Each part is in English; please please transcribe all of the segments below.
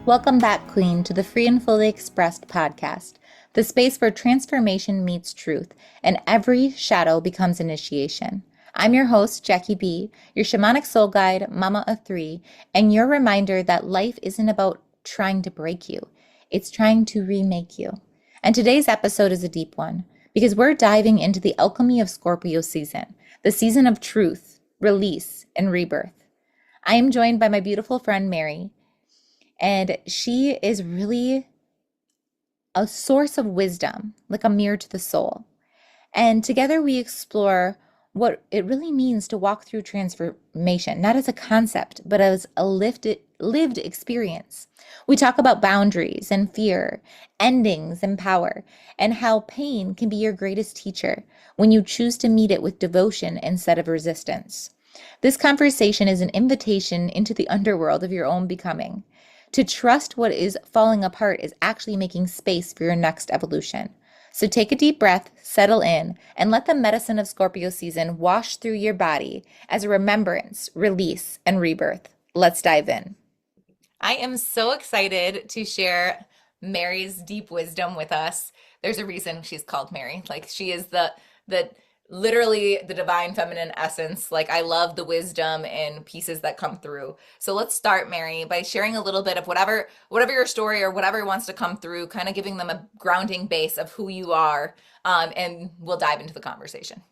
Welcome back, Queen, to the Free and Fully Expressed podcast, the space where transformation meets truth and every shadow becomes initiation. I'm your host, Jackie B., your shamanic soul guide, mama of three, and your reminder that life isn't about trying to break you, it's trying to remake you. And today's episode is a deep one because we're diving into the alchemy of Scorpio season, the season of truth, release, and rebirth. I am joined by my beautiful friend, Mary. And she is really a source of wisdom, like a mirror to the soul. And together we explore what it really means to walk through transformation, not as a concept, but as a lived experience. We talk about boundaries and fear, endings and power, and how pain can be your greatest teacher when you choose to meet it with devotion instead of resistance. This conversation is an invitation into the underworld of your own becoming. To trust what is falling apart is actually making space for your next evolution. So take a deep breath, settle in, and let the medicine of Scorpio season wash through your body as a remembrance, release, and rebirth. Let's dive in. I am so excited to share Mary's deep wisdom with us. There's a reason she's called Mary. Like, she is the literally the divine feminine essence. Like, I love the wisdom and pieces that come through. So let's start, Mary, by sharing a little bit of whatever your story or whatever wants to come through, kind of giving them a grounding base of who you are, and we'll dive into the conversation.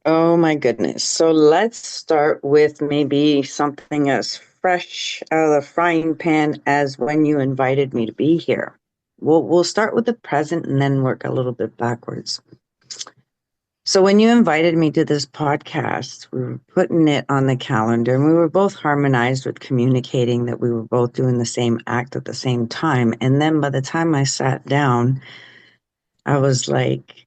Oh my goodness. So let's start with maybe something as fresh out of the frying pan as when you invited me to be here. We'll start with the present and then work a little bit backwards. So when you invited me to this podcast, we were putting it on the calendar and we were both harmonized with communicating that we were both doing the same act at the same time. And then by the time I sat down, I was like,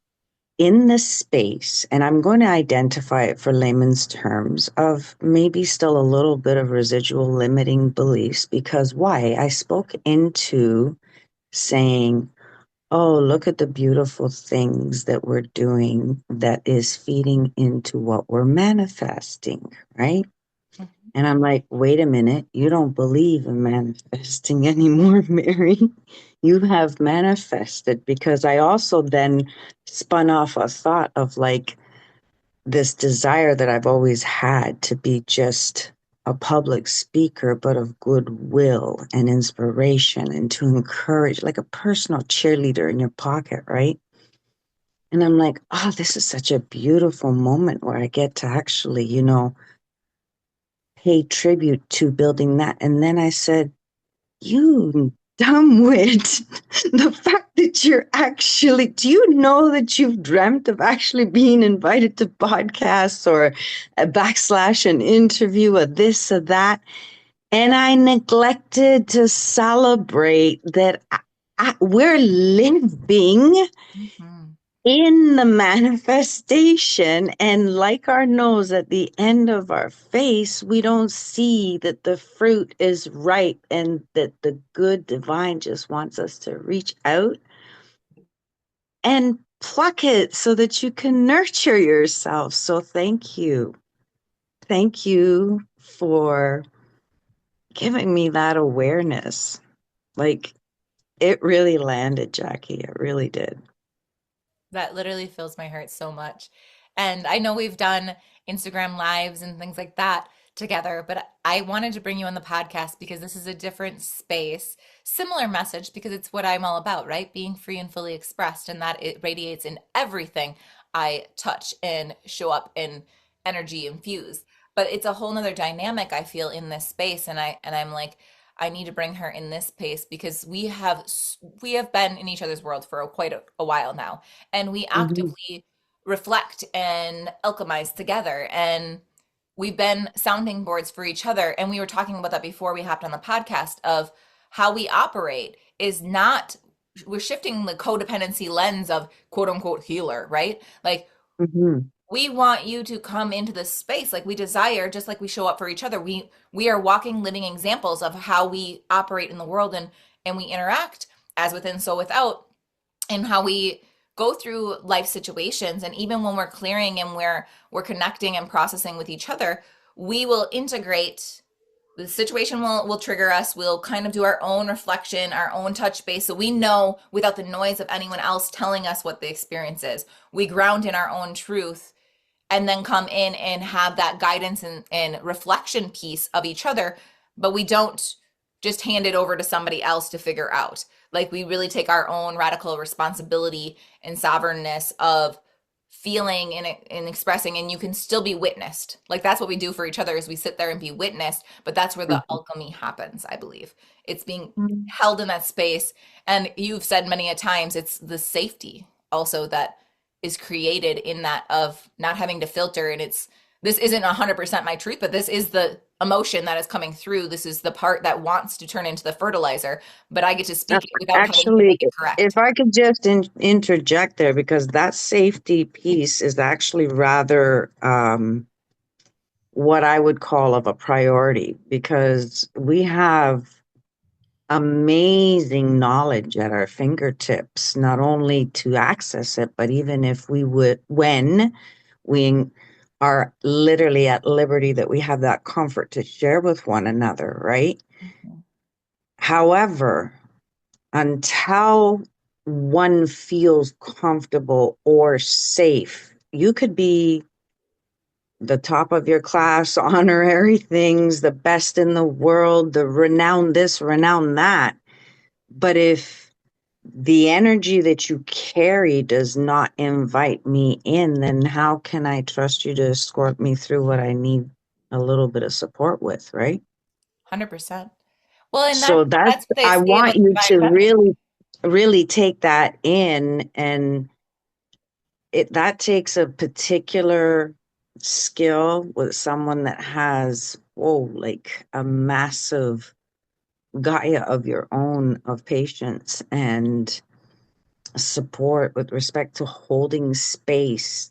in this space, and I'm going to identify it for layman's terms, of maybe still a little bit of residual limiting beliefs, because why? I spoke into saying, oh, look at the beautiful things that we're doing that is feeding into what we're manifesting, right? And I'm like, wait a minute, you don't believe in manifesting anymore, Mary. You have manifested, because I also then spun off a thought of like this desire that I've always had to be just a public speaker, but of goodwill and inspiration and to encourage, like a personal cheerleader in your pocket, right? And I'm like, oh, this is such a beautiful moment where I get to actually, pay tribute to building that. And then I said, you dumbwit, the fact that you're actually, do you know that you've dreamt of actually being invited to podcasts or a backslash an interview, or this or that? And I neglected to celebrate that we're living in the manifestation, and like our nose at the end of our face, we don't see that the fruit is ripe and that the good divine just wants us to reach out and pluck it so that you can nurture yourself. So thank you. Thank you for giving me that awareness. Like, it really landed, Jackie. It really did. That literally fills my heart so much. And I know we've done Instagram lives and things like that together, but I wanted to bring you on the podcast because this is a different space, similar message, because it's what I'm all about, right? Being free and fully expressed, and that it radiates in everything I touch and show up in energy infused. But it's a whole nother dynamic I feel in this space, and I'm like, I need to bring her in this space because we have been in each other's world for quite a while now, and we Mm-hmm. actively reflect and alchemize together, and we've been sounding boards for each other. And we were talking about that before we hopped on the podcast of how we operate is not, we're shifting the codependency lens of quote unquote healer, right? Like, Mm-hmm. we want you to come into this space like we desire, just like we show up for each other. We are walking living examples of how we operate in the world, and we interact as within so without, and how we go through life situations. And even when we're clearing and we're connecting and processing with each other, we will integrate The situation will trigger us. We'll kind of do our own reflection, our own touch base, so we know without the noise of anyone else telling us what the experience is. We ground in our own truth and then come in and have that guidance and reflection piece of each other, but we don't just hand it over to somebody else to figure out. Like, we really take our own radical responsibility and sovereignness of feeling and expressing, and you can still be witnessed. Like, that's what we do for each other, is we sit there and be witnessed, but that's where the alchemy happens, I believe. It's being Mhm. held in that space. And you've said many a times, it's the safety also that is created in that, of not having to filter. And it's, this isn't 100% my truth, but this is the emotion that is coming through. This is the part that wants to turn into the fertilizer, but I get to Uh, speak it without having to Actually, make it correct. if I could just interject there, because that safety piece is actually rather what I would call of a priority, because we have amazing knowledge at our fingertips, not only to access it, but even if we would, when we are literally at liberty, that we have that comfort to share with one another, right? However, until one feels comfortable or safe, you could be the top of your class, honorary things, the best in the world, the renowned this, renowned that. But if the energy that you carry does not invite me in, then how can I trust you to escort me through what I need a little bit of support with, right? 100%. Well, and So that's what they I say want about the you divine to feminine. really take that in, and that takes a particular skill with someone that has, like a massive Gaia of your own, of patience and support with respect to holding space,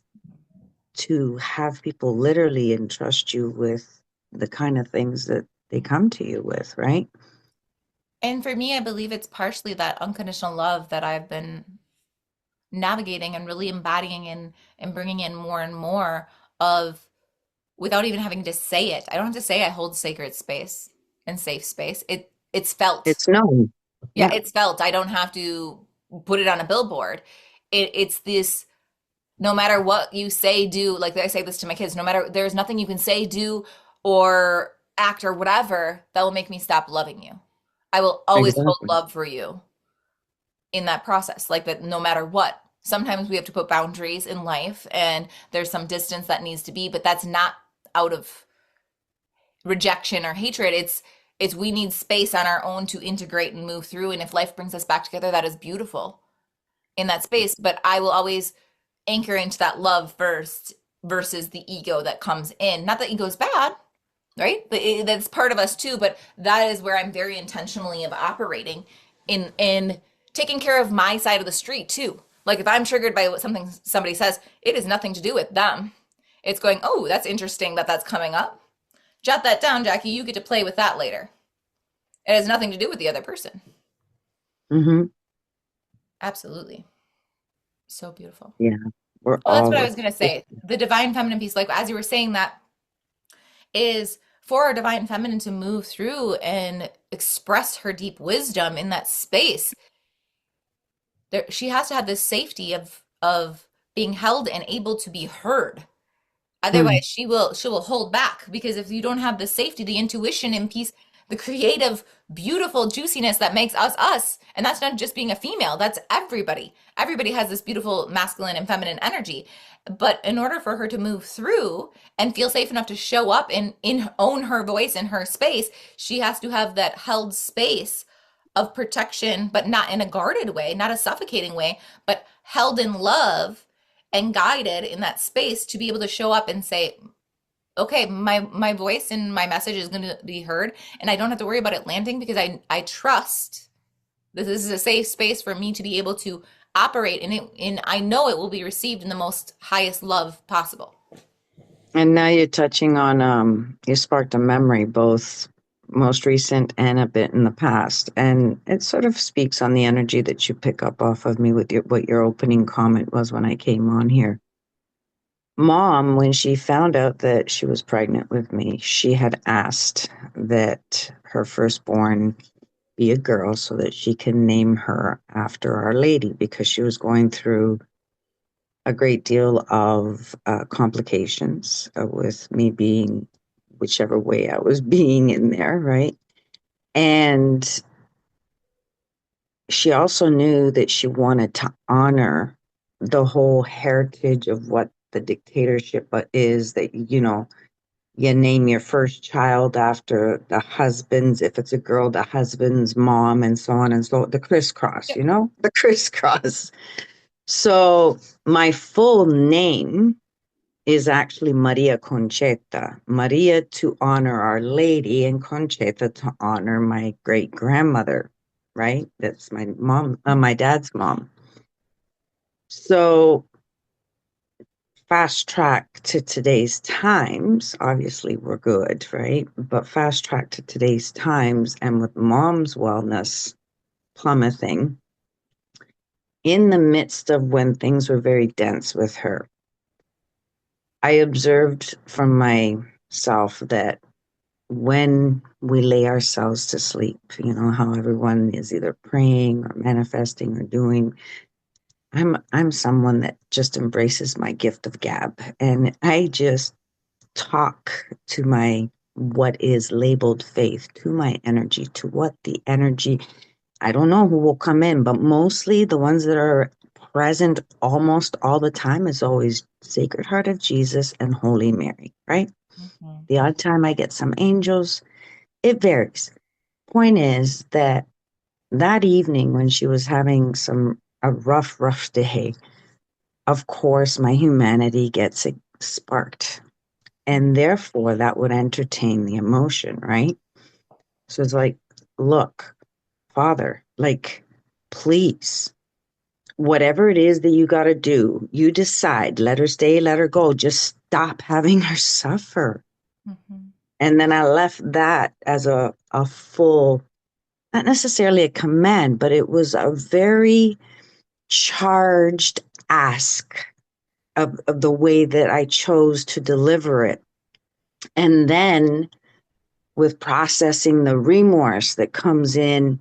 to have people literally entrust you with the kind of things that they come to you with, right? And for me, I believe it's partially that unconditional love that I've been navigating and really embodying and bringing in more and more of, without even having to say it. I don't have to say I hold sacred space and safe space. It's felt. It's known. Yeah, Yeah, it's felt. I don't have to put it on a billboard. It's this, no matter what you say, do, like I say this to my kids, no matter, there's nothing you can say, do, or act or whatever that will make me stop loving you. I will always hold exactly. love for you in that process, like that, no matter what. Sometimes we have to put boundaries in life and there's some distance that needs to be, but that's not out of rejection or hatred. It's we need space on our own to integrate and move through. And if life brings us back together, that is beautiful in that space. But I will always anchor into that love first versus the ego that comes in. Not that ego is bad, right? That's part of us too. But that is where I'm very intentionally of operating in taking care of my side of the street too. Like, if I'm triggered by what something somebody says, it has nothing to do with them. It's going, oh, that's interesting that that's coming up. Jot that down, Jackie. You get to play with that later. It has nothing to do with the other person. Hmm. Absolutely. So beautiful. Yeah, we're Oh, that's all what I was going to say. The divine feminine piece, like as you were saying, that is for our divine feminine to move through and express her deep wisdom in that space. There, she has to have this safety of being held and able to be heard. Mm. Otherwise, she will hold back, because if you don't have the safety, the intuition and peace, the creative, beautiful juiciness that makes us us, and that's not just being a female, that's everybody. Everybody has this beautiful masculine and feminine energy. But in order for her to move through and feel safe enough to show up and in own her voice in her space, she has to have that held space of protection, but not in a guarded way, not a suffocating way, but held in love and guided in that space to be able to show up and say, okay, my voice and my message is going to be heard, and I don't have to worry about it landing, because I trust that this is a safe space for me to be able to operate in it, and I know it will be received in the most highest love possible. And now you're touching on, you sparked a memory, both most recent and a bit in the past. And it sort of speaks on the energy that you pick up off of me with what your opening comment was when I came on here. Mom, when she found out that she was pregnant with me, she had asked that her firstborn be a girl so that she can name her after Our Lady because she was going through a great deal of complications with me being whichever way I was being in there, right? And she also knew that she wanted to honor the whole heritage of what the dictatorship is that, you name your first child after the husband's, if it's a girl, the husband's mom, and so on and so the crisscross, the crisscross. So my full name is actually Maria Concheta. Maria to honor Our Lady, and Concheta to honor my great grandmother, right? That's my mom, my dad's mom. So fast track to today's times, obviously we're good, right? But fast track to today's times, and with mom's wellness plummeting, in the midst of when things were very dense with her, I observed from myself that when we lay ourselves to sleep, how everyone is either praying or manifesting or doing. I'm someone that just embraces my gift of gab, and I just talk to my what is labeled faith, to my energy, to what the energy. I don't know who will come in, but mostly the ones that are present almost all the time is always Sacred Heart of Jesus and Holy Mary, right? Mhm. The odd time I get some angels, it varies. Point is that evening when she was having a rough day, of course my humanity gets sparked. And therefore that would entertain the emotion, right? So it's like, look, Father, like, please, whatever it is that you got to do, you decide, let her stay, let her go, just stop having her suffer. Mhm. And then I left that as a full, not necessarily a command, but it was a very charged ask of the way that I chose to deliver it. And then with processing the remorse that comes in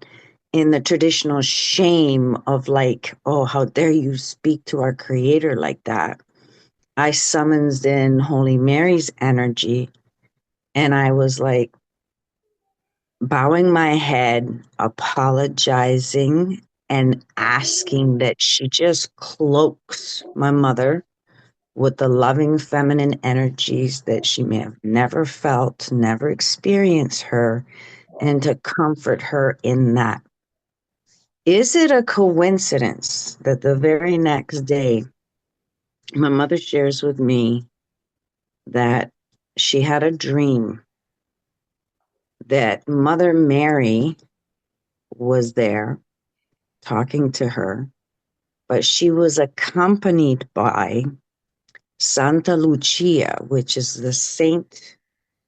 the traditional shame of like, oh, how dare you speak to our creator like that? I summons in Holy Mary's energy, and I was like bowing my head, apologizing, and asking that she just cloaks my mother with the loving feminine energies that she may have never felt, never experienced her, and to comfort her in that. Is it a coincidence that the very next day, my mother shares with me that she had a dream that Mother Mary was there talking to her, but she was accompanied by Santa Lucia, which is the saint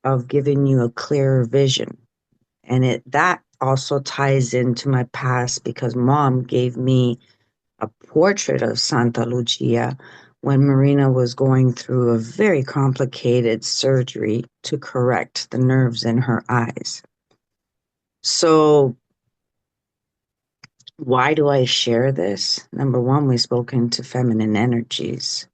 of giving you a clearer vision. And that also ties into my past because Mom gave me a portrait of Santa Lucia when Marina was going through a very complicated surgery to correct the nerves in her eyes. So, why do I share this? Number one, we spoke into feminine energies.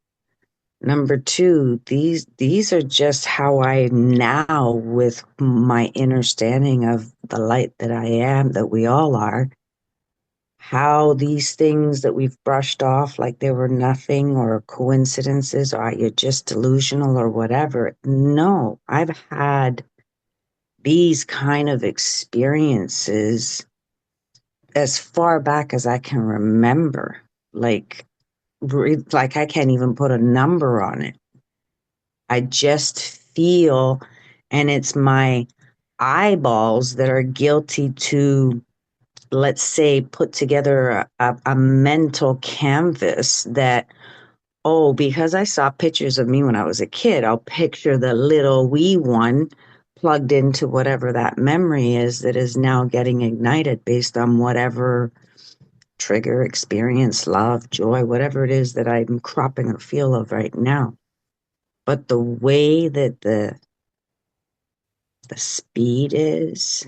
Number two, these are just how I now, with my understanding of the light that I am, that we all are, how these things that we've brushed off like they were nothing or coincidences or you're just delusional or whatever. No, I've had these kind of experiences as far back as I can remember. Like I can't even put a number on it. I just feel, and it's my eyeballs that are guilty to, let's say, put together a mental canvas that, oh, because I saw pictures of me when I was a kid, I'll picture the little wee one plugged into whatever that memory is that is now getting ignited based on whatever trigger, experience, love, joy, whatever it is that I'm cropping a feel of right now. but the way that the speed is,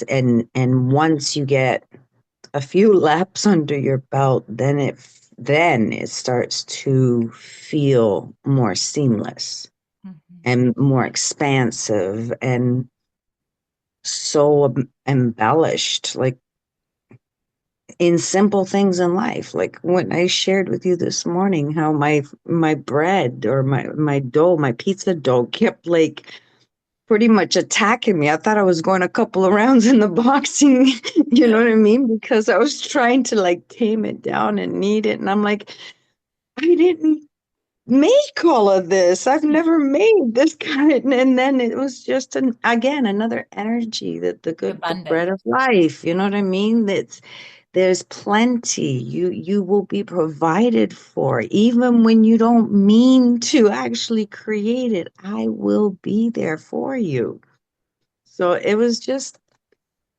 and once you get a few laps under your belt, then it starts to feel more seamless Mhm. and more expansive and so embellished, like in simple things in life. Like when I shared with you this morning how my bread or my dough, my pizza dough kept like pretty much attacking me. I thought I was going a couple of rounds in the boxing, you know what I mean? Because I was trying to like tame it down and knead it. And I'm like, I didn't make all of this. I've never made this kind. And then it was just again another energy that the Abundant. bread of life. You know what I mean? There's plenty. You will be provided for, even when you don't mean to actually create it. I will be there for you. So it was just,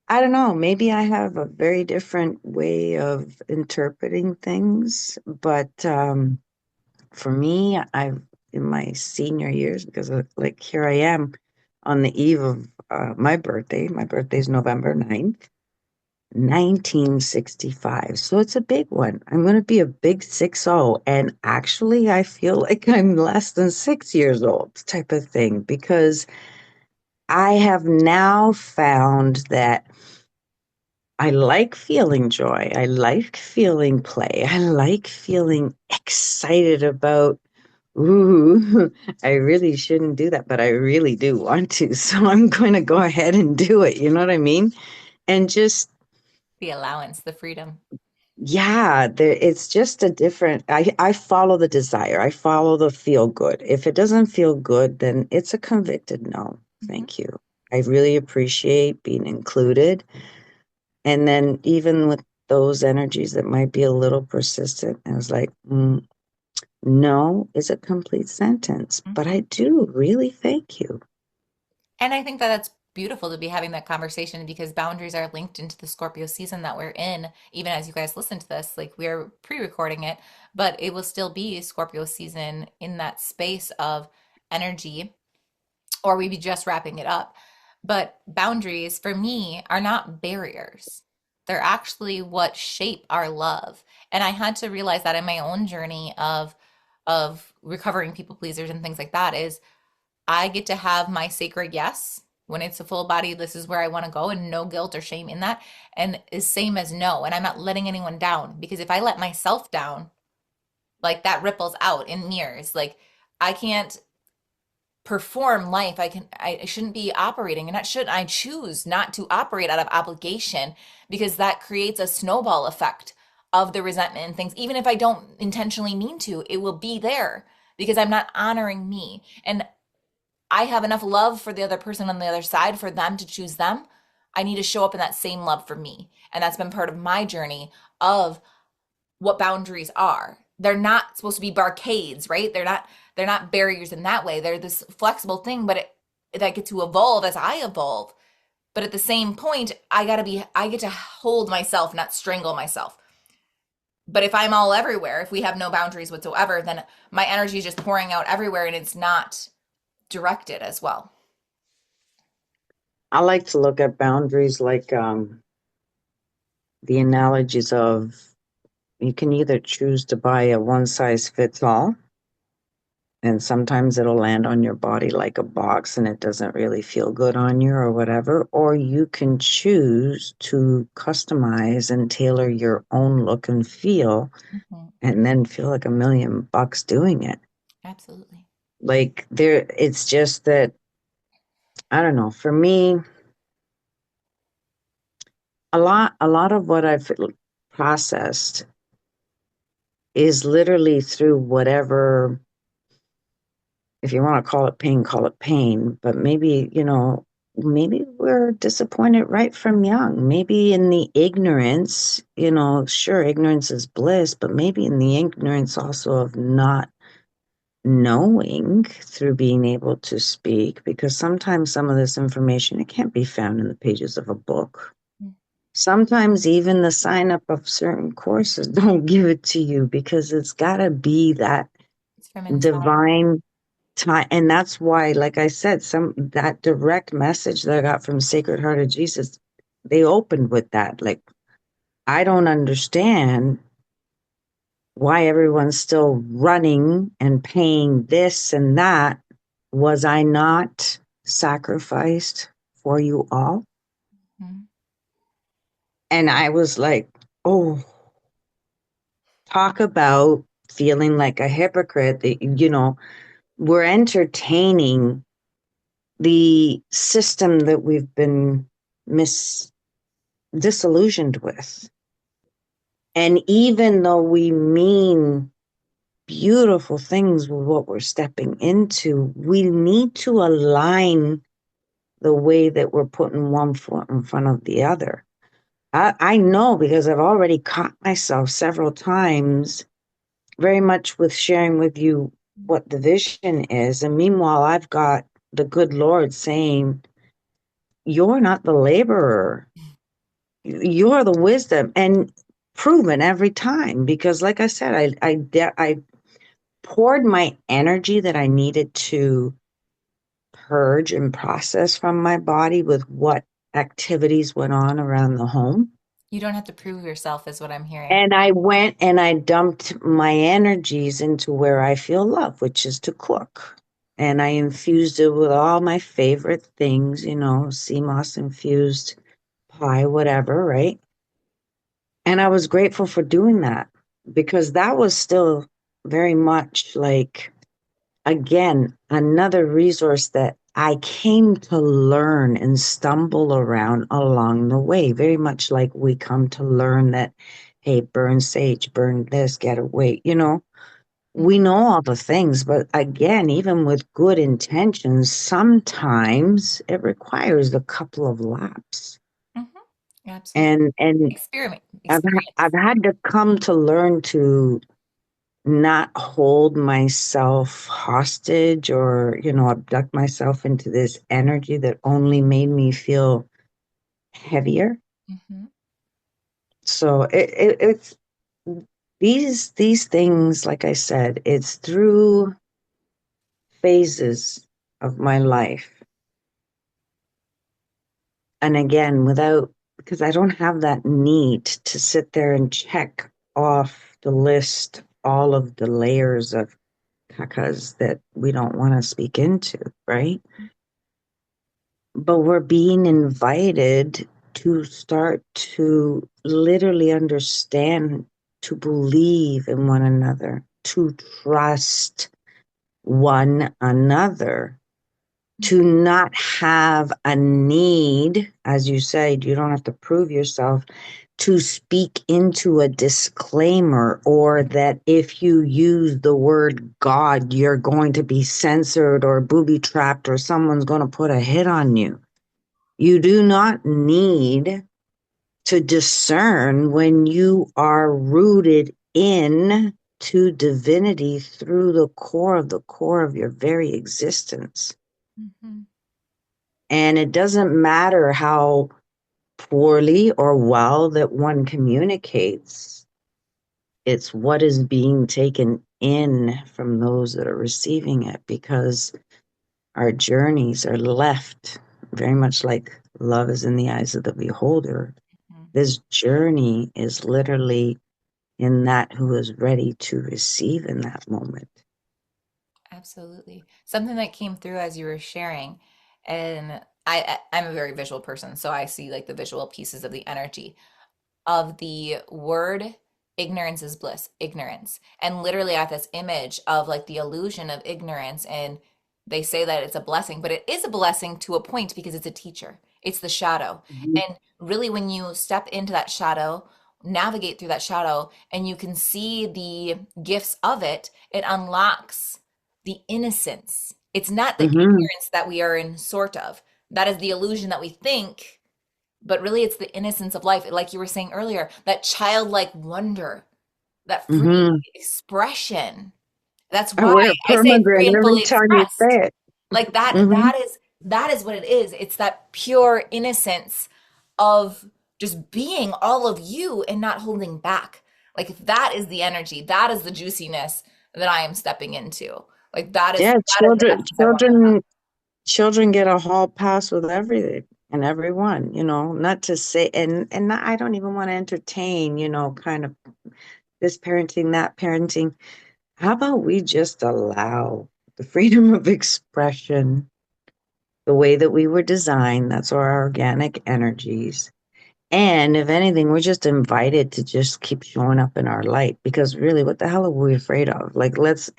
I don't know, maybe I have a very different way of interpreting things, but for me, I've in my senior years, because like here I am on the eve of my birthday. My birthday's November 9th, 1965. So it's a big one. I'm going to be a big 6-0. And actually, I feel like I'm less than 6 years old type of thing, because I have now found that I like feeling joy. I like feeling play. I like feeling excited about, ooh, I really shouldn't do that, but I really do want to. So I'm going to go ahead and do it. You know what I mean? And just, The allowance, the freedom. yeah, it's just a different, I follow the desire. I follow the feel good. If it doesn't feel good, then it's a convicted no. Mhm. Thank you. I really appreciate being included. And then even with those energies that might be a little persistent, I was like, no is a complete sentence, but Mhm. I do really thank you. And I think that that's beautiful to be having that conversation because boundaries are linked into the Scorpio season that we're in. Even as you guys listen to this, like we're pre-recording it, but it will still be Scorpio season in that space of energy, or we be just wrapping it up. But boundaries for me are not barriers. They're actually what shape our love. And I had to realize that in my own journey of recovering people pleasers and things like that is I get to have my sacred yes when it's a full body, this is where I want to go, and no guilt or shame in that. And is same as no. And I'm not letting anyone down because if I let myself down, like that ripples out in mirrors. Like I can't perform life. I shouldn't be operating, and that should I choose not to operate out of obligation because that creates a snowball effect of the resentment and things. Even if I don't intentionally mean to, it will be there because I'm not honoring me. And I have enough love for the other person on the other side for them to choose them. I need to show up in that same love for me. And that's been part of my journey of what boundaries are. They're not supposed to be barricades, right? They're not barriers in that way. They're this flexible thing, but that get to evolve as I evolve. But at the same point, I get to hold myself, not strangle myself. But if I'm all everywhere, if we have no boundaries whatsoever, then my energy is just pouring out everywhere and it's not directed as well. I like to look at boundaries like the analogies of you can either choose to buy a one size fits all, and sometimes it'll land on your body like a box and it doesn't really feel good on you or whatever, or you can choose to customize and tailor your own look and feel Mhm. and then feel like $1,000,000 doing it. Absolutely. Like there, it's just that, I don't know, for me, a lot of what I've processed is literally through whatever, if you want to call it pain, but maybe, maybe we're disappointed right from young. Maybe in the ignorance, sure, ignorance is bliss, but maybe in the ignorance also of not knowing through being able to speak, because sometimes some of this information, it can't be found in the pages of a book. Mm. Sometimes even the sign up of certain courses don't give it to you because it's got to be that It's from inside. divine time, and that's why, like I said, that direct message that I got from Sacred Heart of Jesus, they opened with that. Like, I don't understand why everyone's still running and paying this and that. Was I not sacrificed for you all? Mhm. And I was like, oh, talk about feeling like a hypocrite. That, we're entertaining the system that we've been disillusioned with. And even though we mean beautiful things with what we're stepping into, we need to align the way that we're putting one foot in front of the other. I know because I've already caught myself several times, very much with sharing with you what the vision is. And meanwhile, I've got the good Lord saying, you're not the laborer. You're the wisdom, and proven every time. Because, like I said, I poured my energy that I needed to purge and process from my body with what activities went on around the home. You don't have to prove yourself, is what I'm hearing. And I went and I dumped my energies into where I feel love, which is to cook. And I infused it with all my favorite things, sea moss infused pie, whatever, right? And I was grateful for doing that because that was still very much like, again, another resource that I came to learn and stumble around along the way. Very much like we come to learn that, hey, burn sage, burn this, get away. We know all the things, but again, even with good intentions, sometimes it requires a couple of laps. Mhm. Absolutely. And Experiment, I've experience. had to come to learn to not hold myself hostage or, abduct myself into this energy that only made me feel heavier. Hmm. So it's these things, like I said, it's through phases of my life. And again, because I don't have that need to sit there and check off the list all of the layers of cacas that we don't want to speak into, right? But we're being invited to start to literally understand, to believe in one another, to trust one another, to not have a need, as you said, you don't have to prove yourself, to speak into a disclaimer, or that if you use the word God, you're going to be censored or booby trapped or someone's going to put a hit on you. You do not need to discern when you are rooted in to divinity through the core of your very existence. Hmm. And it doesn't matter how poorly or well that one communicates. It's what is being taken in from those that are receiving it, because our journeys are left very much like love is in the eyes of the beholder. This journey is literally in that who is ready to receive in that moment. Absolutely. Something that came through as you were sharing, and I'm a very visual person, so I see like the visual pieces of the energy of the word ignorance is bliss, ignorance. And literally at this image of like the illusion of ignorance, and they say that it's a blessing, but it is a blessing to a point because it's a teacher. It's the shadow. Mhm. And really when you step into that shadow, navigate through that shadow and you can see the gifts of it, it unlocks the innocence. It's not the Mhm. ignorance that we are in, sort of. That is the illusion that we think, but really it's the innocence of life. Like you were saying earlier, that childlike wonder, that free Mhm. expression. That's I why wear a I say free pomegranate and every fully time you expressed. say it. Like that Mhm. that is what it is. It's that pure innocence of just being all of you and not holding back. Like that is the energy, that is the juiciness that I am stepping into. Like that is Yeah, the essence I want to have. children get a hall pass with everything and everyone, not to say, and I don't even want to entertain, kind of this parenting, that parenting. How about we just allow the freedom of expression the way that we were designed? That's our organic energies. And if anything, we're just invited to just keep showing up in our light, because really, what the hell are we afraid of? Like, let's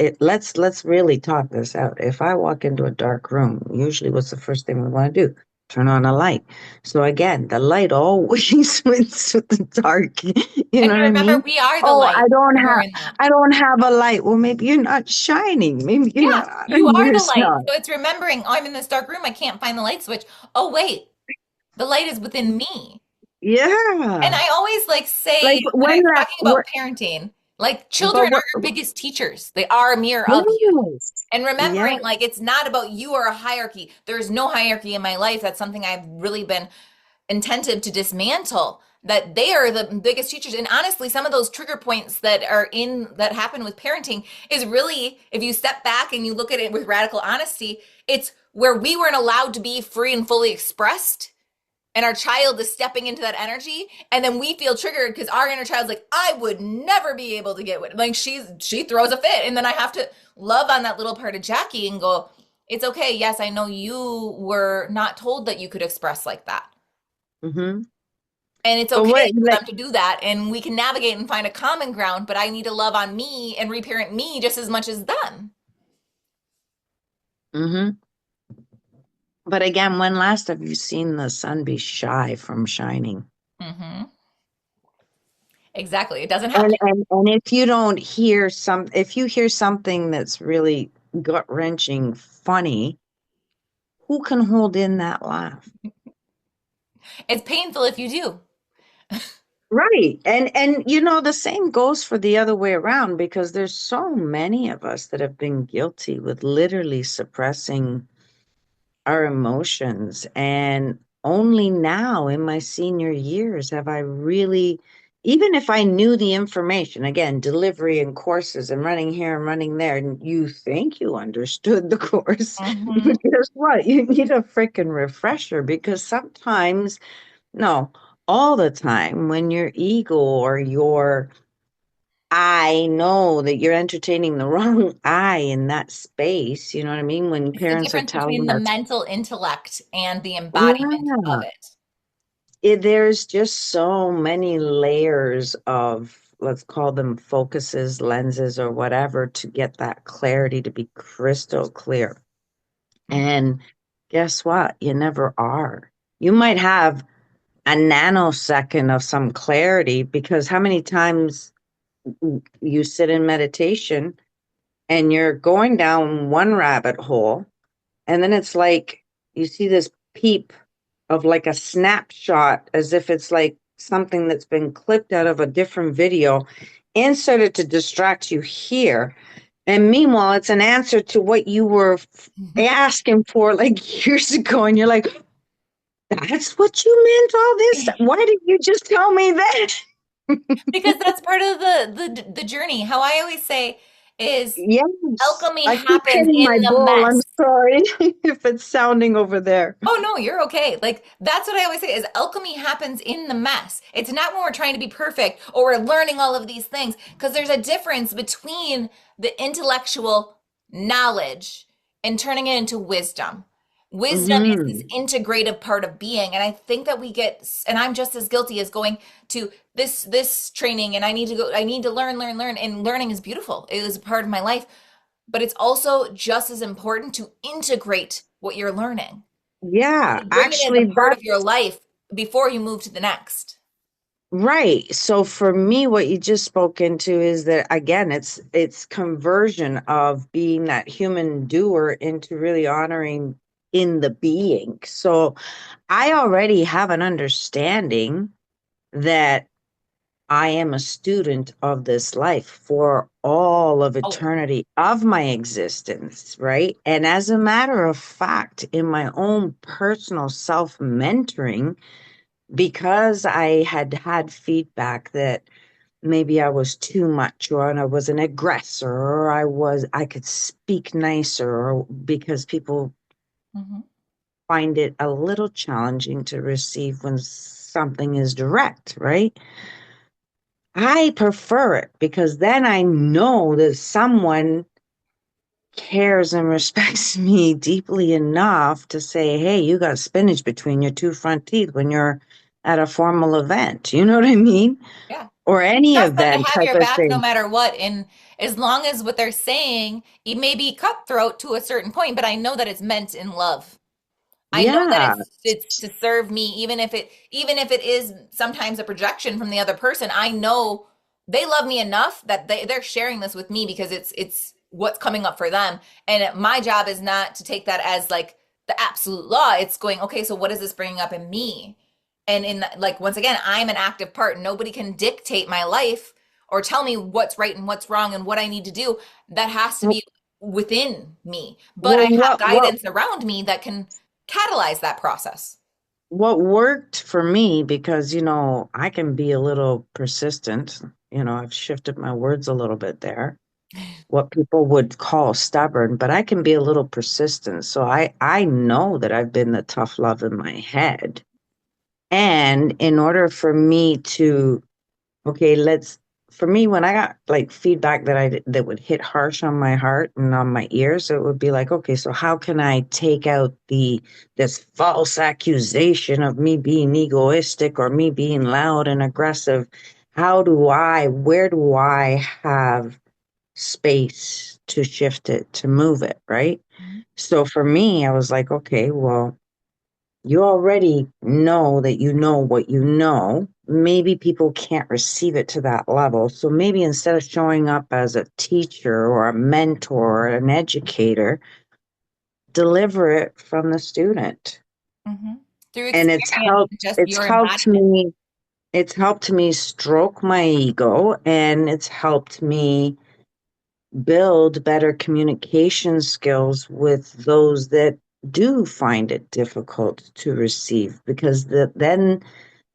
really talk this out. If I walk into a dark room, usually what's the first thing we want to do? Turn on a light. So again, the light always wins with the dark. You And know what I remember, mean? we are the Oh, light. We're in that. I don't have a light. Well, maybe you're not shining. Maybe you're Yeah, not out of you are your the light. snot. So it's remembering, oh, I'm in this dark room. I can't find the light switch. Oh, wait, the light is within me. And Yeah. I always like say Like when when I'm that, talking about parenting, like but children are what, our biggest teachers. They are a mirror of you. yes. And Yeah. remembering, like, it's not about you or a hierarchy. There's no hierarchy in my life. That's something I've really been intentive to dismantle. That they are the biggest teachers. And honestly, some of those trigger points that happen with parenting is really, if you step back and you look at it with radical honesty, it's where we weren't allowed to be free and fully expressed, and our child is stepping into that energy, and then we feel triggered because our inner child's like, I would never be able to get with, like, she throws a fit, and then I have to love on that little part of Jackie and go, it's okay, yes, I know you were not told that you could express like that, Hmm. and it's But what, okay for like, them to do that, and we can navigate and find a common ground, but I need to love on me and reparent me just as much as them. hmm. But again, when last have you seen the sun be shy from shining? Mm-hmm. Exactly, it doesn't And happen. and if you don't hear if you hear something that's really gut wrenching, funny, who can hold in that laugh? It's painful if you do. Right. And the same goes for the other way around, because there's so many of us that have been guilty with literally suppressing our emotions. And only now in my senior years have I really, even if I knew the information, again, delivery and courses and running here and running there, and you think you understood the course, Mm-hmm. but guess what? You need a freaking refresher, because sometimes, no, all the time, when your ego or your I know that you're entertaining the wrong I in that space. You know what I mean? When It's the parents are difference between telling the us, mental intellect and the embodiment of yeah, it. there's just so many layers of, let's call them focuses, lenses, or whatever, to get that clarity to be crystal clear. Mhm. And guess what? You never are. You might have a nanosecond of some clarity, because how many times you sit in meditation and you're going down one rabbit hole, and then it's like you see this peep of like a snapshot, as if it's like something that's been clipped out of a different video, inserted to distract you here. And meanwhile, it's an answer to what you were asking for like years ago. And you're like, that's what you meant all this? Why didn't you just tell me that? Because that's part of the journey. How I always say is Yes. alchemy I keep happens hitting in my the bowl. I'm mess. sorry if it's sounding over there. Oh no, you're okay. Like that's what I always say is alchemy happens in the mess. It's not when we're trying to be perfect or we're learning all of these things, because there's a difference between the intellectual knowledge and turning it into wisdom. Wisdom is this Hmm. integrative part of being, and I think that we get, and I'm just as guilty as going to this training, and I need to learn, and learning is beautiful. It is a part of my life, but it's also just as important to integrate what you're learning, Yeah, bring it as a actually, part of that's your life before you move to the next. right. So for me, what you just spoke into is that, again, it's conversion of being that human doer into really honoring in the being. So I already have an understanding that I am a student of this life for all of Oh, eternity of my existence, right? And as a matter of fact, in my own personal self mentoring, because I had had feedback that maybe I was too much, or I was an aggressor, or I could speak nicer, or because people Mm-hmm. find it a little challenging to receive when something is direct, right? I prefer it because then I know that someone cares and respects me deeply enough to say, hey, you got spinach between your two front teeth when you're at a formal event. You know what I mean? Yeah. Or any Trust them to event have type your of back no thing. matter what. And as long as what they're saying, it may be cutthroat to a certain point, but I know that it's meant in love. I know that Yeah. it's to serve me, even if it is sometimes a projection from the other person. I know they love me enough that they're sharing this with me because it's what's coming up for them. And my job is not to take that as like the absolute law. It's going, okay, so what is this bringing up in me? And in like once again, I'm an active part. Nobody can dictate my life or tell me what's right and what's wrong and what I need to do. That has to be within me. But I Well, have what guidance around me that can catalyze that process. what worked for me, because I can be a little persistent. I've shifted my words a little bit there. What people would call stubborn, but I can be a little persistent. So I know that I've been the tough love in my head. And in order for me to, okay, for me, when I got like feedback that would hit harsh on my heart and on my ears, it would be like, okay, so how can I take out this false accusation of me being egoistic or me being loud and aggressive? Where do I have space to shift it, to move it, right? Mhm. So for me, I was like, okay, well, you already know that you know what you know. Maybe people can't receive it to that level. So maybe instead of showing up as a teacher or a mentor or an educator, deliver it from the student. Mhm. Through And experience and just it's your helped embodiment. me, it's helped me stroke my ego, and it's helped me build better communication skills with those that do find it difficult to receive, because then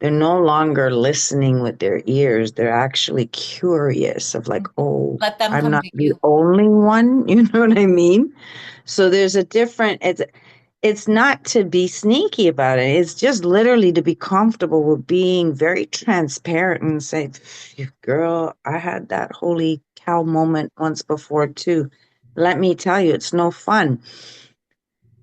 they're no longer listening with their ears. They're actually curious of like, Mhm. oh, Let them I'm come not to the you. only one. You know what I mean? So there's a different, it's not to be sneaky about it. It's just literally to be comfortable with being very transparent and say, girl, I had that holy cow moment once before too. Let me tell you, it's no fun.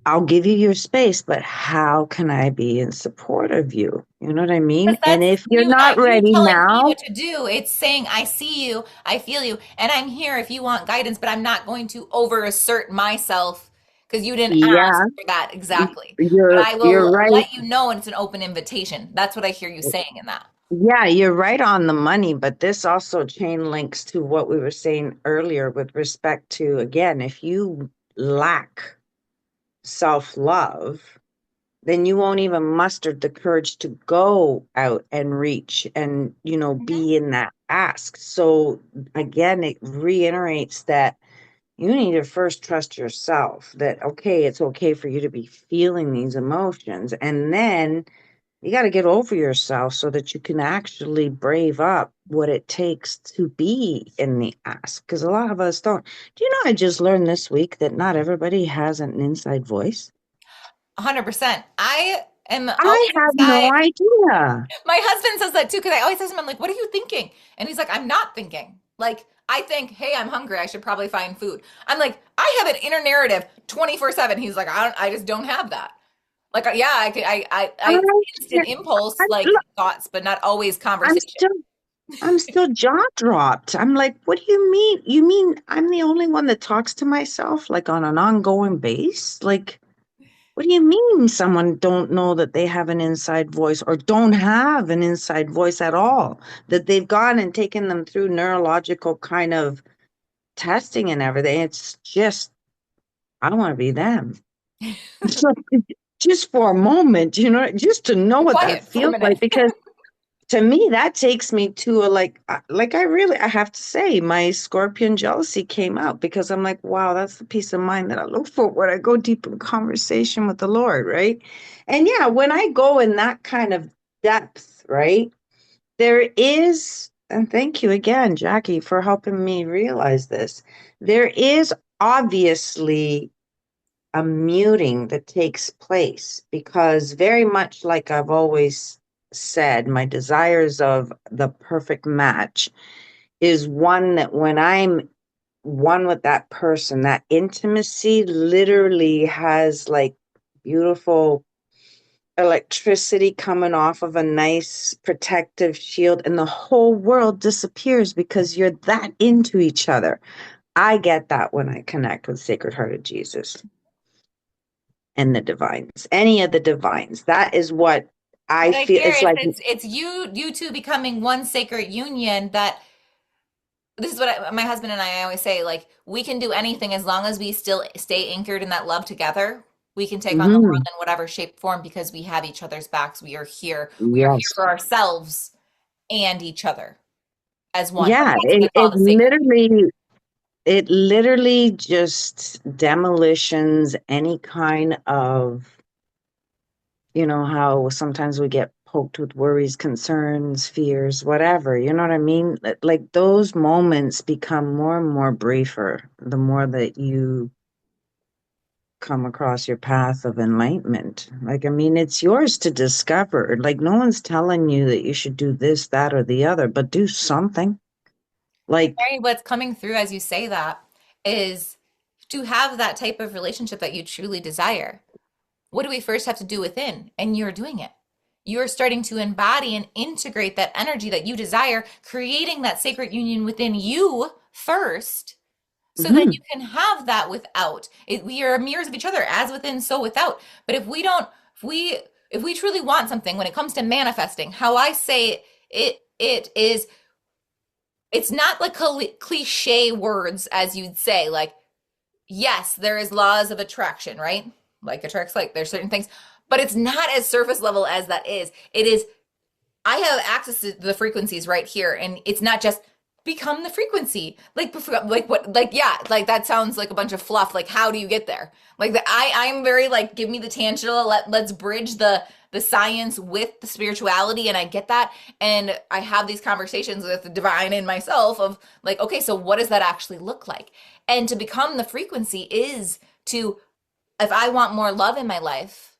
I'll give you your space, but how can I be in support of you? You know what I mean? Because And that's if you're you, not not you ready telling me now, what to do. It's saying, I see you, I feel you, and I'm here if you want guidance, but I'm not going to over assert myself because you didn't ask yeah, for that exactly. But you're I you're will right. let you know, and it's an open invitation. That's what I hear you saying in that. Yeah, you're right on the money, but this also chain links to what we were saying earlier with respect to, again, if you lack self-love, then you won't even muster the courage to go out and reach and, Mhm. be in that ask. So again, it reiterates that you need to first trust yourself that, okay, it's okay for you to be feeling these emotions. And then you got to get over yourself so that you can actually brave up what it takes to be in the ask. Because a lot of us don't. Do you know, I just learned this week that not everybody has an inside voice? 100%. I am I always had no inside. idea. My husband says that too because I always ask him, I'm like, what are you thinking? And he's like, I'm not thinking. Like, I think, hey, I'm hungry. I should probably find food. I'm like, I have an inner narrative 24/7. He's like, I just don't have that. Like, yeah, I instant can't, impulse, I, like look, thoughts, but not always I'm conversation. still, I'm still jaw dropped. I'm like, what do you mean? You mean I'm the only one that talks to myself like on an ongoing base? Like, what do you mean someone don't know that they have an inside voice or don't have an inside voice at all? That they've gone and taken them through neurological kind of testing and everything. It's just, I don't want to be them. So, just for a moment, just to know Be what that quiet for a feels like, minute. because to me that takes me to a I have to say my Scorpion jealousy came out, because I'm like, wow, that's the peace of mind that I look for when I go deep in conversation with the Lord, right? And yeah, when I go in that kind of depth, right, there is And thank you again, Jackie, for helping me realize this. There is obviously a muting that takes place because, very much like I've always said, my desires of the perfect match is one that when I'm one with that person, that intimacy literally has like beautiful electricity coming off of a nice protective shield, and the whole world disappears because you're that into each other. I get that when I connect with Sacred Heart of Jesus and the divines, any of the divines. That is what I What I feel. hear It's is like, it's you two becoming one sacred union that this is what my husband and I always say, like, we can do anything as long as we still stay anchored in that love together. We can take on the world mhm, in whatever shape, form, because we have each other's backs. We are here. We are here yes. for ourselves and each other as one. And Yeah, that's what I call the sacred. it literally just demolitions any kind of, how sometimes we get poked with worries, concerns, fears, whatever. You know what I mean? Like those moments become more and more briefer the more that you come across your path of enlightenment. Like, I mean, it's yours to discover. Like, no one's telling you that you should do this, that, or the other, but do something. Like, Mary, what's coming through as you say that is to have that type of relationship that you truly desire. What do we first have to do within? And you're doing it. You're starting to embody and integrate that energy that you desire, creating that sacred union within you first, so then you mhm, can have that without. We are mirrors of each other, as within, so without. But if we don't, if we truly want something, when it comes to manifesting, how I say it is, it's not like cliche words as you'd say, like, yes, there is laws of attraction, right? Like attracts like, there's certain things, but it's not as surface level as that is. It is, I have access to the frequencies right here, and it's not just become the frequency. Like what? Like yeah, like that sounds like a bunch of fluff. Like how do you get there? Like the I'm very like give me the tangible. Let's bridge the science with the spirituality, and I get that. And I have these conversations with the divine in myself of like, okay, so what does that actually look like? And to become the frequency is to, if I want more love in my life,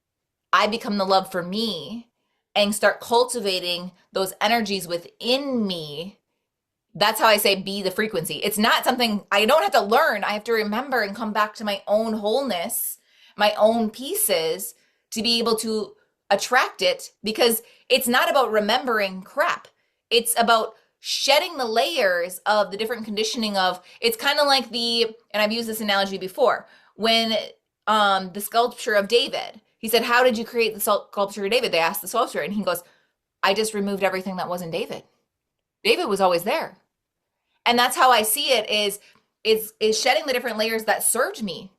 I become the love for me and start cultivating those energies within me. That's how I say be the frequency. It's not something I don't have to learn. I have to remember and come back to my own wholeness, my own pieces to be able to attract it, because it's not about remembering crap. It's about shedding the layers of the different conditioning of, it's kind of like and I've used this analogy before, when the sculpture of David, he said, how did you create the sculpture of David? They asked the sculptor, and he goes, I just removed everything that wasn't David. David was always there. And that's how I see it, is shedding the different layers that served me.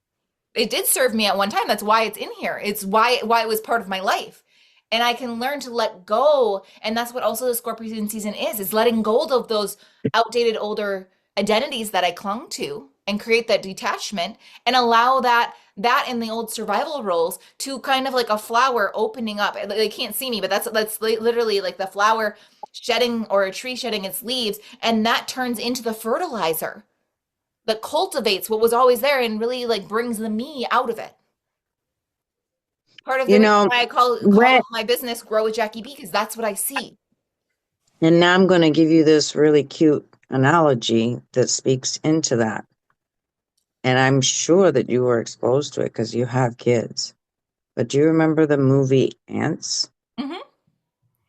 It did serve me at one time. That's why it's in here. It's why it was part of my life. And I can learn to let go. And that's what also the Scorpion season is letting go of those outdated older identities that I clung to and create that detachment and allow that in the old survival roles to kind of like a flower opening up. They can't see me, but that's literally like the flower shedding, or a tree shedding its leaves, and that turns into the fertilizer that cultivates what was always there and really like brings the me out of it. Part of the you reason know, why I call when, my business Grow with Jackie B, because that's what I see. and now I'm going to give you this really cute analogy that speaks into that. And I'm sure that you were exposed to it because you have kids. But do you remember the movie Ants? Hmm.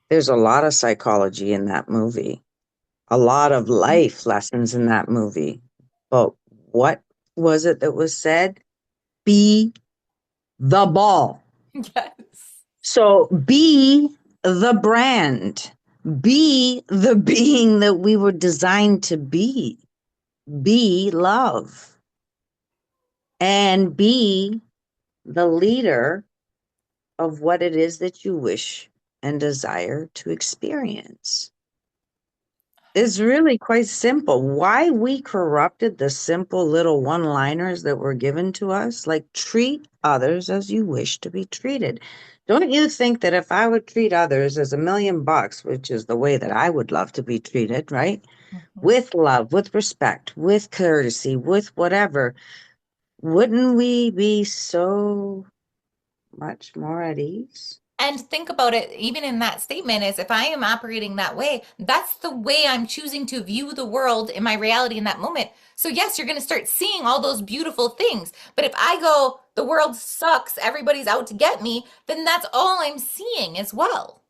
There's a lot of psychology in that movie, a lot of life lessons in that movie. But what was it that was said? Be the ball. Yes. So be the brand. Be the being that we were designed to be. Be love. And be the leader of what it is that you wish and desire to experience. It's really quite simple. Why we corrupted the simple little one-liners that were given to us, like treat others as you wish to be treated. Don't you think that if I would treat others as $1,000,000, which is the way that I would love to be treated, right? Mhm. With love, with respect, with courtesy, with whatever, wouldn't we be so much more at ease? And think about it, even in that statement, is if I am operating that way, that's the way I'm choosing to view the world in my reality in that moment. So, yes, you're going to start seeing all those beautiful things. But if I go, the world sucks, everybody's out to get me, then that's all I'm seeing as well.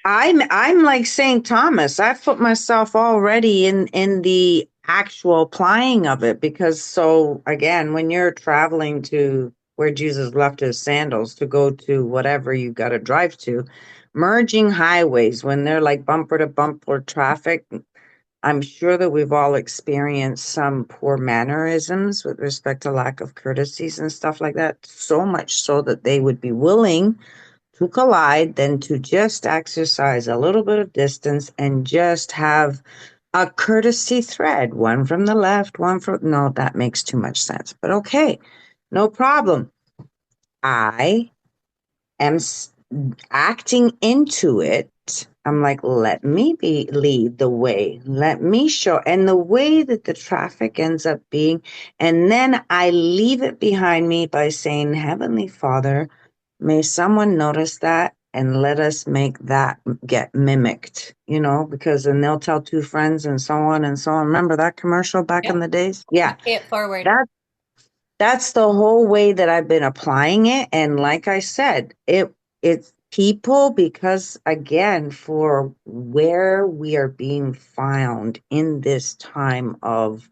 I'm like St. Thomas. I've put myself already in the actual applying of it because so again, when you're traveling to where Jesus left his sandals to go to whatever you got to drive to, merging highways when they're like bumper to bumper traffic, I'm sure that we've all experienced some poor mannerisms with respect to lack of courtesies and stuff like that, so much so that they would be willing to collide than to just exercise a little bit of distance and just have a courtesy thread, one from the left, one from, no, that makes too much sense. But okay, no problem. I am acting into it. I'm like, let me be lead the way. Let me show. And the way that the traffic ends up being, and then I leave it behind me by saying, Heavenly Father, may someone notice that and let us make that get mimicked, because then they'll tell two friends and so on and so on. Remember that commercial back in Yep. the days? You Yeah. pay it forward. That that's the whole way that I've been applying it. And like I said, it's people because again, for where we are being found in this time of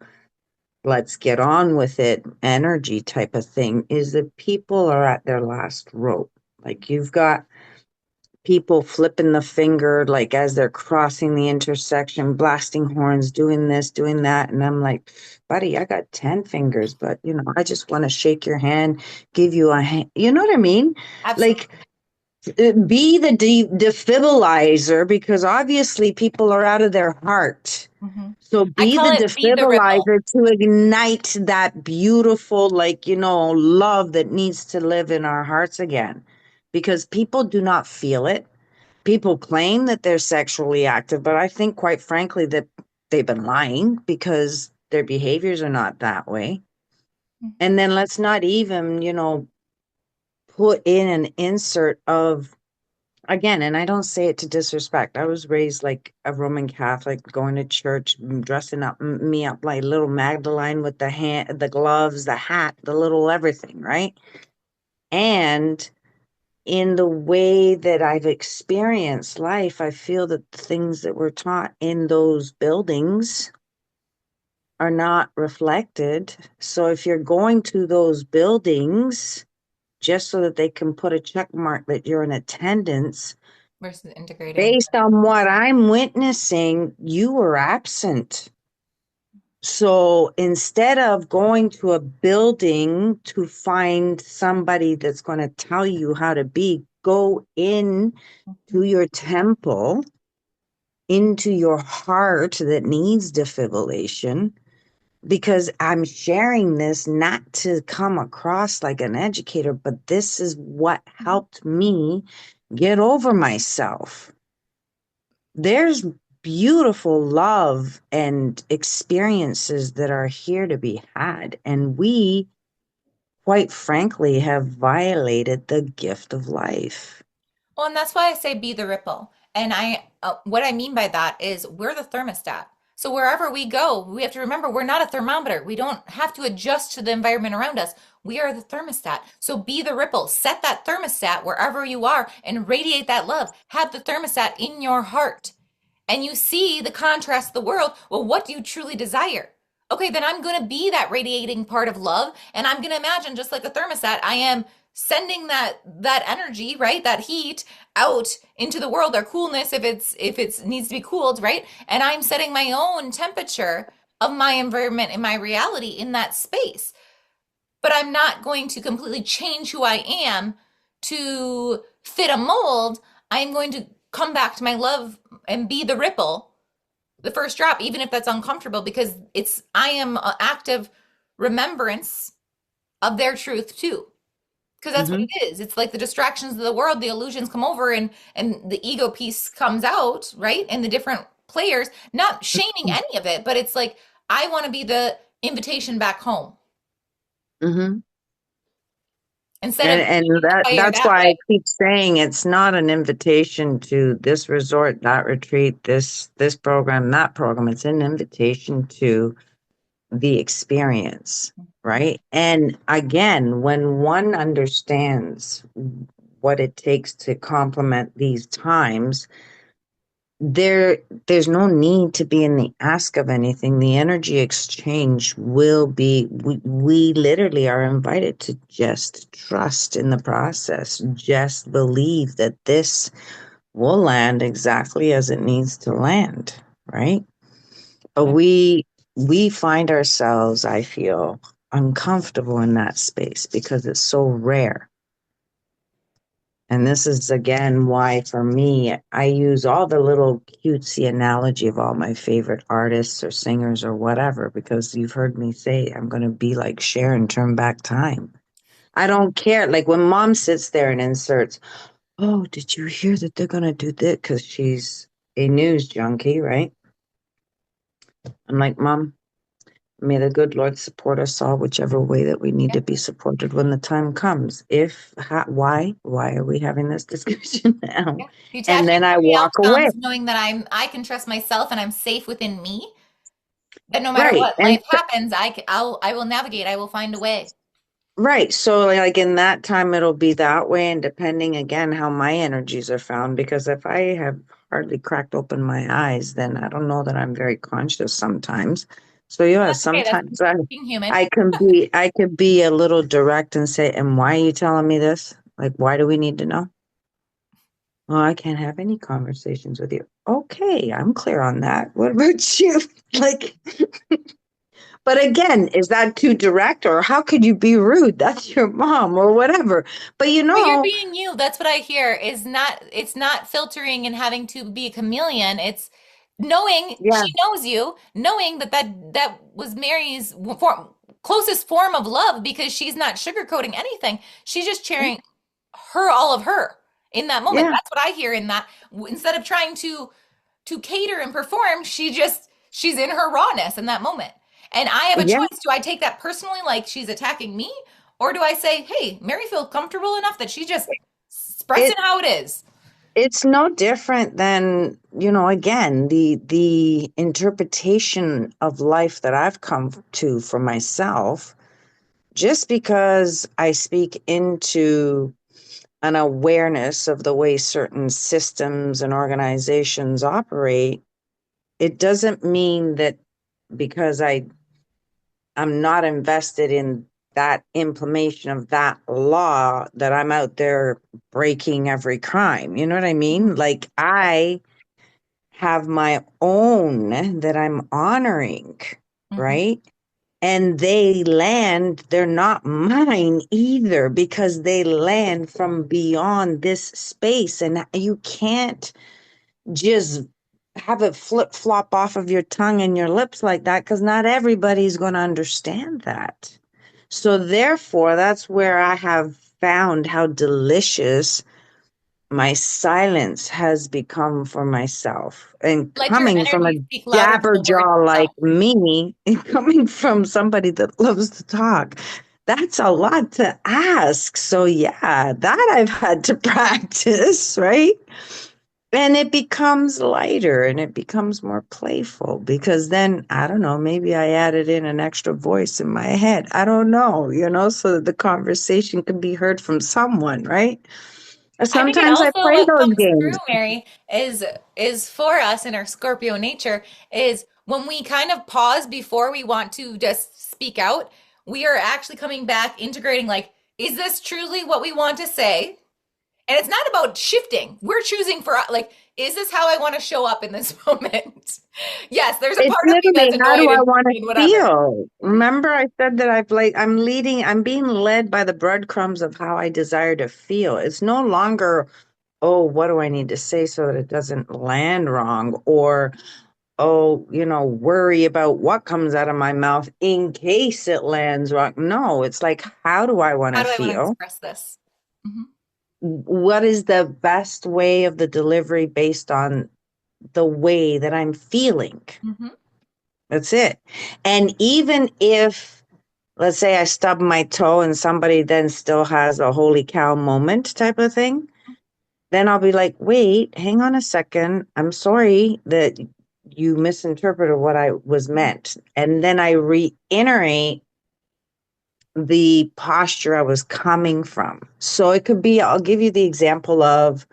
let's get on with it energy type of thing is that people are at their last rope. Like you've got people flipping the finger like as they're crossing the intersection, blasting horns, doing this, doing that. And I'm like, buddy, I got 10 fingers, but I just want to shake your hand, give you a hand. You know what I mean? Like Absolutely. be the defibrillator because obviously people are out of their heart. Hmm. So I be the call it be the ripple. defibrillator to ignite that beautiful, love that needs to live in our hearts again. Because people do not feel it. People claim that they're sexually active, but I think, quite frankly, that they've been lying because their behaviors are not that way. Mhm. And then let's not even, put in an insert of, again, and I don't say it to disrespect. I was raised like a Roman Catholic, going to church, dressing me up like little Magdalene with the gloves, the hat, the little everything, right? And in the way that I've experienced life, I feel that the things that were taught in those buildings are not reflected. So if you're going to those buildings just so that they can put a check mark that you're in attendance, Versus integrating. based on what I'm witnessing, you were absent. So instead of going to a building to find somebody that's going to tell you how to be, go in to Mhm. your temple, into your heart that needs defibrillation, because I'm sharing this not to come across like an educator, but this is what helped me get over myself. There's beautiful love and experiences that are here to be had, and we, quite frankly, have violated the gift of life. Well, and that's why I say be the ripple. And what I mean by that is we're the thermostat. So wherever we go, we have to remember we're not a thermometer. We don't have to adjust to the environment around us. We are the thermostat. So be the ripple. Set that thermostat wherever you are and radiate that love. Have the thermostat in your heart. And you see the contrast of the world. Well, what do you truly desire? Okay, then I'm going to be that radiating part of love, and I'm going to imagine, just like a thermostat, I am sending that energy, right, that heat out into the world, or coolness if it's needs to be cooled, right, and I'm setting my own temperature of my environment and my reality in that space. But I'm not going to completely change who I am to fit a mold. I'm going to come back to my love and be the ripple the first drop, even if that's uncomfortable, because I am an active remembrance of their truth too. Because that's what Hmm. it is. It's like the distractions of the world, the illusions come over, and the ego piece comes out, right? And the different players, not shaming any of it, but it's like I want to be the invitation back home Hmm. instead of And feeding the fire that's that why way. I keep saying it's not an invitation to this resort, that retreat, this program, that program. It's an invitation to the experience, right? And again, when one understands what it takes to complement these times, there there's no need to be in the ask of anything. The energy exchange will be, we literally are invited to just trust in the process, just believe that this will land exactly as it needs to land, right? But we find ourselves, I feel, uncomfortable in that space because it's so rare. And this is again why, for me, I use all the little cutesy analogy of all my favorite artists or singers or whatever, because you've heard me say I'm going to be like Sharon, turn back time. I don't care. Like when mom sits there and inserts, oh, did you hear that they're going to do this? Because she's a news junkie, right? I'm like, Mom, may the good Lord support us all, whichever way that we need Yeah, to be supported when the time comes. Why are we having this discussion now? yeah. And Detachment then I from the walk away. outcomes, knowing that I can trust myself and I'm safe within me. That no matter Right. what life happens, I will navigate. I will find a way. Right. So like in that time it'll be that way, and depending again how my energies are found, because if I have hardly cracked open my eyes, then I don't know that I'm very conscious sometimes. So yeah, That's okay. That's sometimes being human. I could be a little direct and say, and why are you telling me this? Like, why do we need to know? Well, I can't have any conversations with you. Okay, I'm clear on that. What about you? Like, but again, is that too direct, or how could you be rude? That's your mom or whatever. But But you're being you. That's what I hear is not, it's not filtering and having to be a chameleon. It's knowing yeah, she knows you, knowing that was Mary's closest form of love because she's not sugarcoating anything. She's just sharing all of her in that moment. yeah, That's what I hear in that. Instead of trying to cater and perform, she's in her rawness in that moment. And I have a yeah. choice. Do I take that personally, like she's attacking me? Or do I say, hey, Mary feels comfortable enough that she's just expressing It how it is? it's no different than, again, the interpretation of life that I've come to for myself. Just because I speak into an awareness of the way certain systems and organizations operate, it doesn't mean that because I'm not invested in that implementation of that law that I'm out there breaking every crime. You know what I mean? Like I have my own that I'm honoring, Mm-hmm. right? And they land, they're not mine either because they land from beyond this space. And you can't just have it flip flop off of your tongue and your lips like that because not everybody's going to understand that. So, therefore, that's where I have found how delicious my silence has become for myself. And Let your coming from a energy speak louder than the words jabberjaw like itself. me, and coming from somebody that loves to talk, that's a lot to ask. So, yeah, that I've had to practice, right? And it becomes lighter and it becomes more playful because then, I don't know, maybe I added in an extra voice in my head. I don't know, so that the conversation can be heard from someone, right? I think it Sometimes I also play what those comes games. through, Mary, is for us in our Scorpio nature is when we kind of pause before we want to just speak out, we are actually coming back, integrating like, is this truly what we want to say? And it's not about shifting. We're choosing for like, is this how I want to show up in this moment? Yes, there's a It's part of me literally, that's how do annoyed I want to and whatever. feel? Remember, I said that I'm being led by the breadcrumbs of how I desire to feel. It's no longer, oh, what do I need to say so that it doesn't land wrong? Or, oh, worry about what comes out of my mouth in case it lands wrong. No, it's like, how do I want How to do I want to feel? express this? Hmm. What is the best way of the delivery based on the way that I'm feeling? Hmm. That's it. And even if, let's say I stub my toe and somebody then still has a holy cow moment type of thing, then I'll be like, wait, hang on a second. I'm sorry that you misinterpreted what I was meant. And then I reiterate the posture I was coming from. So it could be, I'll give you the example of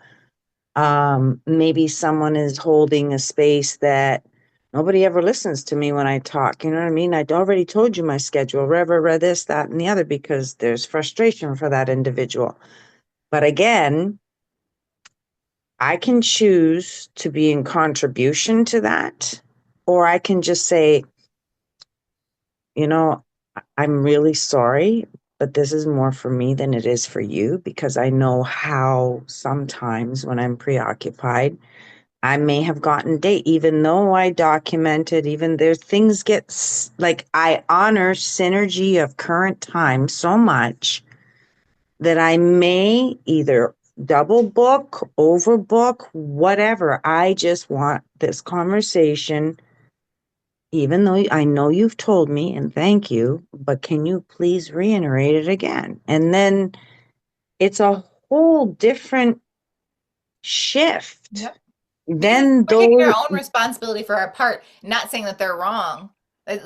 maybe someone is holding a space that nobody ever listens to me when I talk. You know what I mean? I'd already told you my schedule, read this, that, and the other, because there's frustration for that individual. But again, I can choose to be in contribution to that, or I can just say, you know, I'm really sorry, but this is more for me than it is for you, because I know how sometimes when I'm preoccupied, I may have gotten date, even though I documented, even there things get like I honor synergy of current time so much that I may either double book, overbook, whatever. I just want this conversation, even though I know you've told me and thank you, but can you please reiterate it again? And then it's a whole different shift. Yep. Because Then we're taking those, our own responsibility for our part, not saying that they're wrong.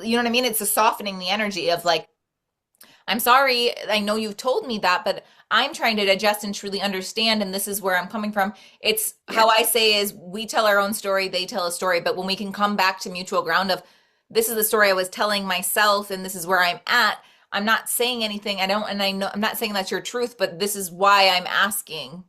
You know what I mean? It's a softening the energy of like, I'm sorry, I know you've told me that, but I'm trying to digest and truly understand, and this is where I'm coming from. It's yeah. how I say is we tell our own story, they tell a story, but when we can come back to mutual ground of this is the story I was telling myself and this is where I'm at, I'm not saying anything. I don't, and I know I'm not saying that's your truth, but this is why I'm asking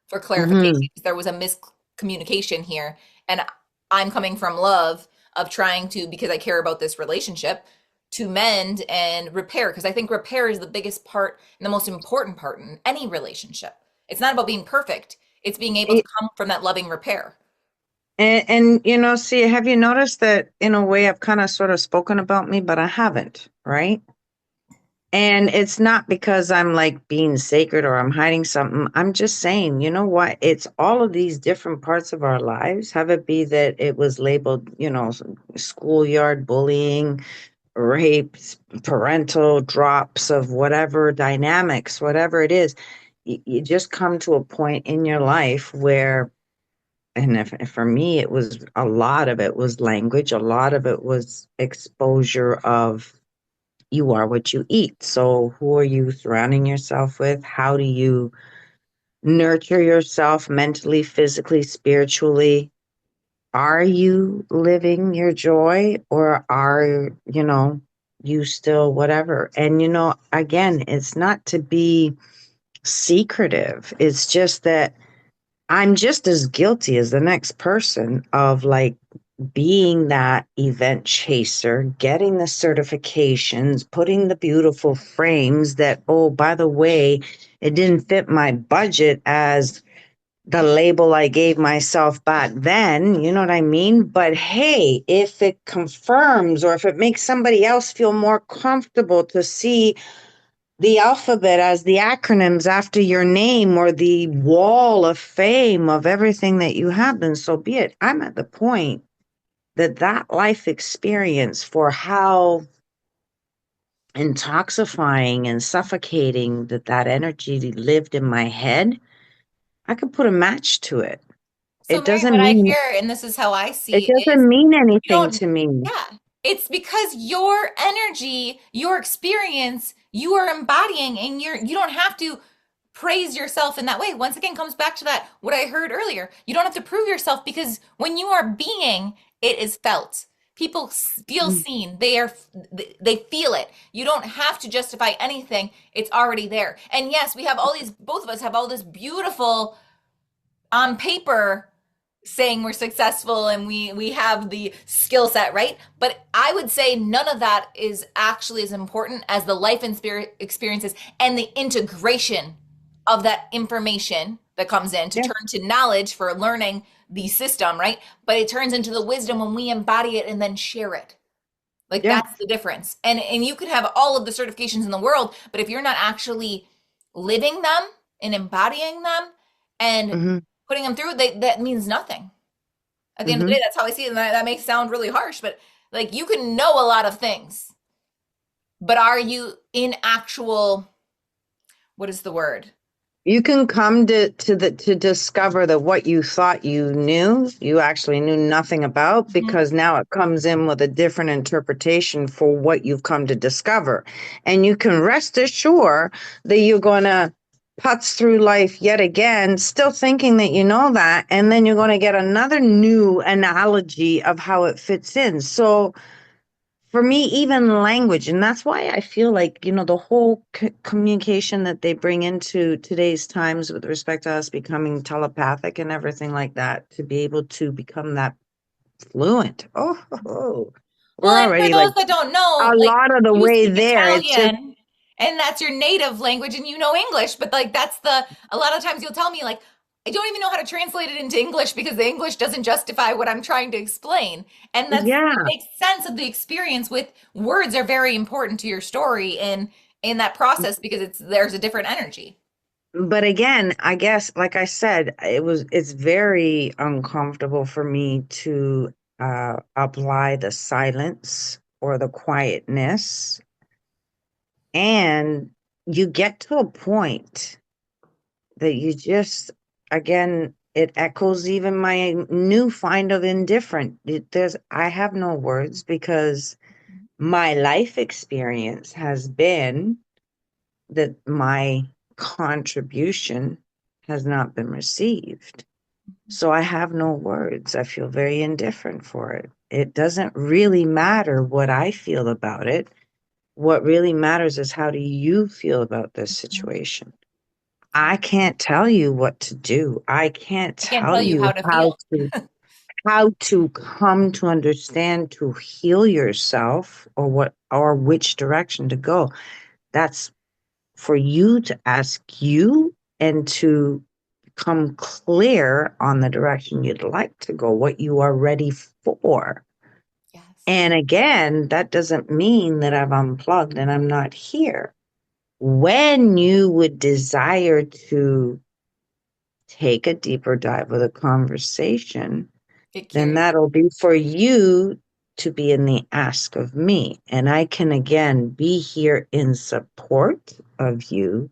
for clarification Mhm. because there was a miscommunication here. And I'm coming from love of trying to, because I care about this relationship, to mend and repair. Because I think repair is the biggest part and the most important part in any relationship. It's not about being perfect, it's being able to come from that loving repair. And see, have you noticed that in a way I've kind of sort of spoken about me, but I haven't, right? And it's not because I'm like being sacred or I'm hiding something. I'm just saying, you know what? It's all of these different parts of our lives. Have it be that it was labeled, schoolyard bullying, rapes, parental drops of whatever dynamics, whatever it is. You just come to a point in your life where, and if for me, it was a lot of it was language, a lot of it was exposure of you are what you eat. So, who are you surrounding yourself with? How do you nurture yourself mentally, physically, spiritually? Are you living your joy, or are, you still whatever? And, again, it's not to be secretive, it's just that I'm just as guilty as the next person of like being that event chaser, getting the certifications, putting the beautiful frames that, oh, by the way, it didn't fit my budget as the label I gave myself back then. You know what I mean? But hey, if it confirms or if it makes somebody else feel more comfortable to see the alphabet as the acronyms after your name or the wall of fame of everything that you have, then so be it. I'm at the point that life experience for how intoxifying and suffocating that energy lived in my head, I could put a match to it. So, It Mary, what doesn't I mean hear, and this is how I it see, is doesn't mean you anything don't, to me. yeah, it's because your energy, your experience, you are embodying, and you don't have to praise yourself in that way. Once again, comes back to that what I heard earlier. You don't have to prove yourself because when you are being, it is felt. People feel seen. They feel it. You don't have to justify anything. It's already there. And yes, we have all these. Both of us have all this beautiful on paper saying we're successful and we have the skill set, right? But I would say none of that is actually as important as the life and spirit experiences and the integration of that information that comes in to Yeah. turn to knowledge for learning the system, right? But it turns into the wisdom when we embody it and then share it. Like Yeah. that's the difference. And you could have all of the certifications in the world, but if you're not actually living them and embodying them and Hmm. putting them through, that means nothing. At the end of the Hmm. day, that's how I see it. And that may sound really harsh, but like you can know a lot of things, but are you in actual, what is the word? You can come to discover that what you thought you knew, you actually knew nothing about, Mhm. because now it comes in with a different interpretation for what you've come to discover. And you can rest assured that you're going to putz through life yet again, still thinking that you know that, and then you're going to get another new analogy of how it fits in. So for me, even language, and that's why I feel like, the whole communication that they bring into today's times with respect to us becoming telepathic and everything like that, to be able to become that fluent. Oh, Well, we're and for already like those that don't a know, like lot of the you way speak there. It's just, Italian and that's your native language and you know English, but like that's a lot of times you'll tell me like I don't even know how to translate it into English because the English doesn't justify what I'm trying to explain. And it yeah. makes sense of the experience with words are very important to your story and in that process because there's a different energy. But again, I guess, like I said, it's very uncomfortable for me to apply the silence or the quietness. And you get to a point that you just, again, it echoes even my new find of indifferent. I have no words, because my life experience has been that my contribution has not been received. So I have no words. I feel very indifferent for it. It doesn't really matter what I feel about it. What really matters is, how do you feel about this situation? I can't tell you what to do. I can't I can't tell tell you you how to feel. how to come to understand, to heal yourself, or which direction to go. That's for you to ask you, and to become clear on the direction you'd like to go, what you are ready for. Yes. And again, that doesn't mean that I've unplugged and I'm not here. When you would desire to take a deeper dive with a conversation, Get then curious. that'll be for you to be in the ask of me. And I can again be here in support of you,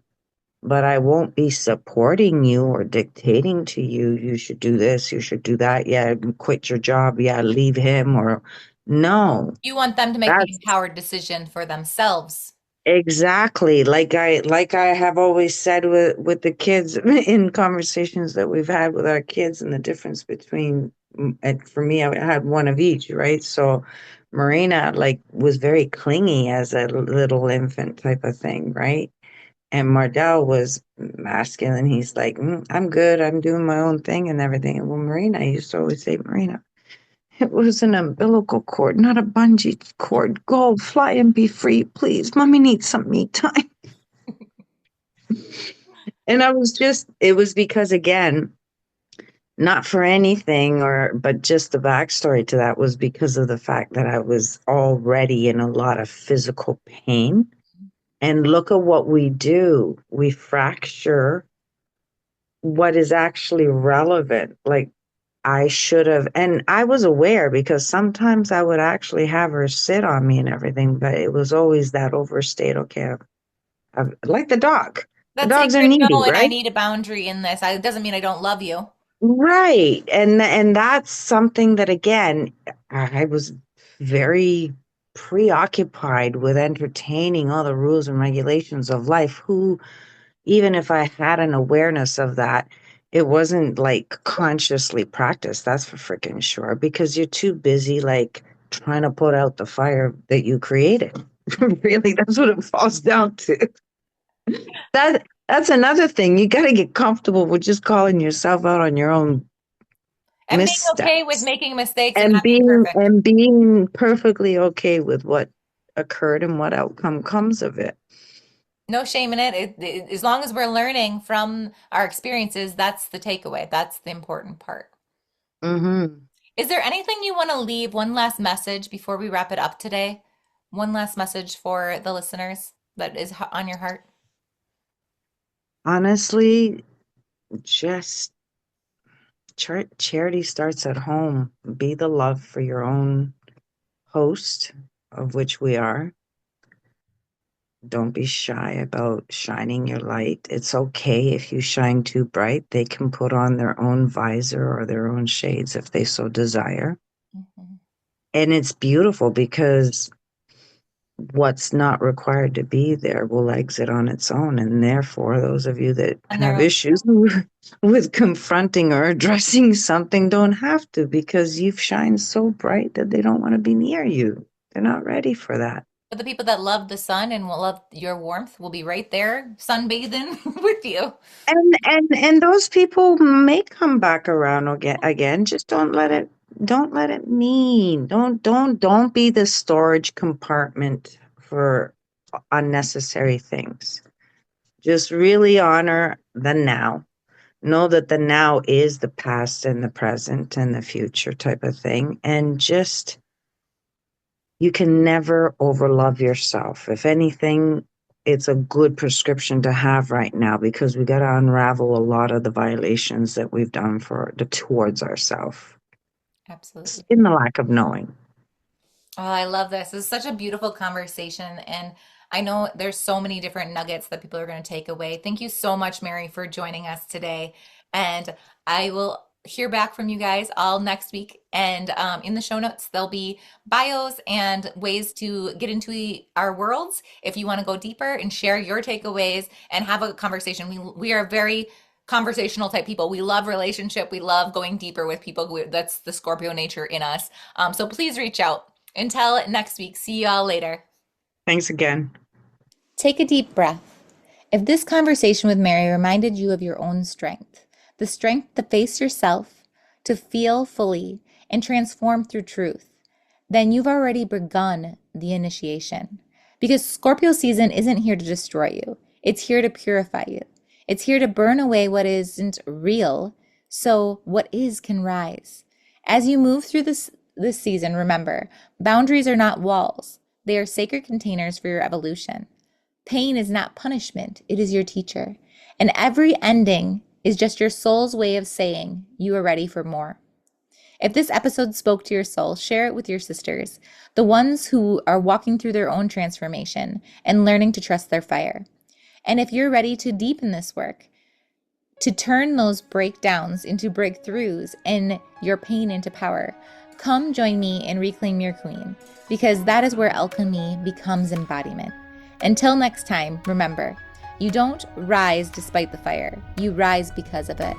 but I won't be supporting you or dictating to you, you should do this, you should do that. Yeah, quit your job. Yeah, leave him. Or no, You want them to make the that's empowered decision for themselves. exactly like I have always said with the kids in conversations that we've had with our kids, and the difference between, and for me, I had one of each, right? So Marina like was very clingy as a little infant type of thing, right? And Mardell was masculine. He's like, I'm good. I'm doing my own thing and everything. And well, Marina, I used to always say, Marina, it was an umbilical cord, not a bungee cord. Go fly and be free, please. Mommy needs some me time. And it was because, again, not for anything, but just the backstory to that was because of the fact that I was already in a lot of physical pain. And look at what we do. We fracture what is actually relevant. Like, I should have, and I was aware, because sometimes I would actually have her sit on me and everything, but it was always that overstate. Okay, like the dog. The That's dogs are sacred needy, no, and I right? need a boundary in this. It doesn't mean I don't love you. Right. And that's something that, again, I was very preoccupied with entertaining all the rules and regulations of life. Who, even if I had an awareness of that, it wasn't like consciously practiced. That's for freaking sure, because you're too busy like trying to put out the fire that you created. Really, that's what it falls down to. That's another thing. You got to get comfortable with just calling yourself out on your own And being okay with missteps, making mistakes and and not being perfect. being perfectly okay with what occurred and what outcome comes of it. No shame in it. As long as we're learning from our experiences, that's the takeaway. That's the important part. Mm-hmm. Is there anything you want to leave? One last message before we wrap it up today? One last message for the listeners that is on your heart? Honestly, just charity starts at home. Be the love for your own host, of which we are. Don't be shy about shining your light. It's okay if you shine too bright. They can put on their own visor or their own shades if they so desire. Mhm. And it's beautiful because what's not required to be there will exit on its own. And therefore, those of you that On their have own. issues with confronting or addressing something don't have to, because you've shined so bright that they don't want to be near you. They're not ready for that. But the people that love the sun and will love your warmth will be right there sunbathing with you. And those people may come back around again. Just don't let it mean. Don't be the storage compartment for unnecessary things. Just really honor the now. Know that the now is the past and the present and the future type of thing. And just, you can never overlove yourself. If anything, it's a good prescription to have right now, because we got to unravel a lot of the violations that we've done towards ourselves Absolutely. in the lack of knowing. Oh, I love this. This is such a beautiful conversation. And I know there's so many different nuggets that people are going to take away. Thank you so much, Mary, for joining us today. And I will hear back from you guys all next week. And in the show notes, there'll be bios and ways to get into our worlds if you want to go deeper and share your takeaways and have a conversation. We are very conversational type people. We love relationship. We love going deeper with people. That's the Scorpio nature in us. So please reach out. Until next week, see you all later. Thanks again. Take a deep breath. If this conversation with Mary reminded you of your own strength, the strength to face yourself, to feel fully, and transform through truth, then you've already begun the initiation. Because Scorpio season isn't here to destroy you, it's here to purify you. It's here to burn away what isn't real so what is can rise. As you move through this season, remember, boundaries are not walls. They are sacred containers for your evolution. Pain is not punishment, it is your teacher. And every ending is just your soul's way of saying you are ready for more. If this episode spoke to your soul, share it with your sisters, the ones who are walking through their own transformation and learning to trust their fire. And if you're ready to deepen this work, to turn those breakdowns into breakthroughs and your pain into power, come join me and reclaim your queen, because that is where alchemy becomes embodiment. Until next time, remember, you don't rise despite the fire, you rise because of it.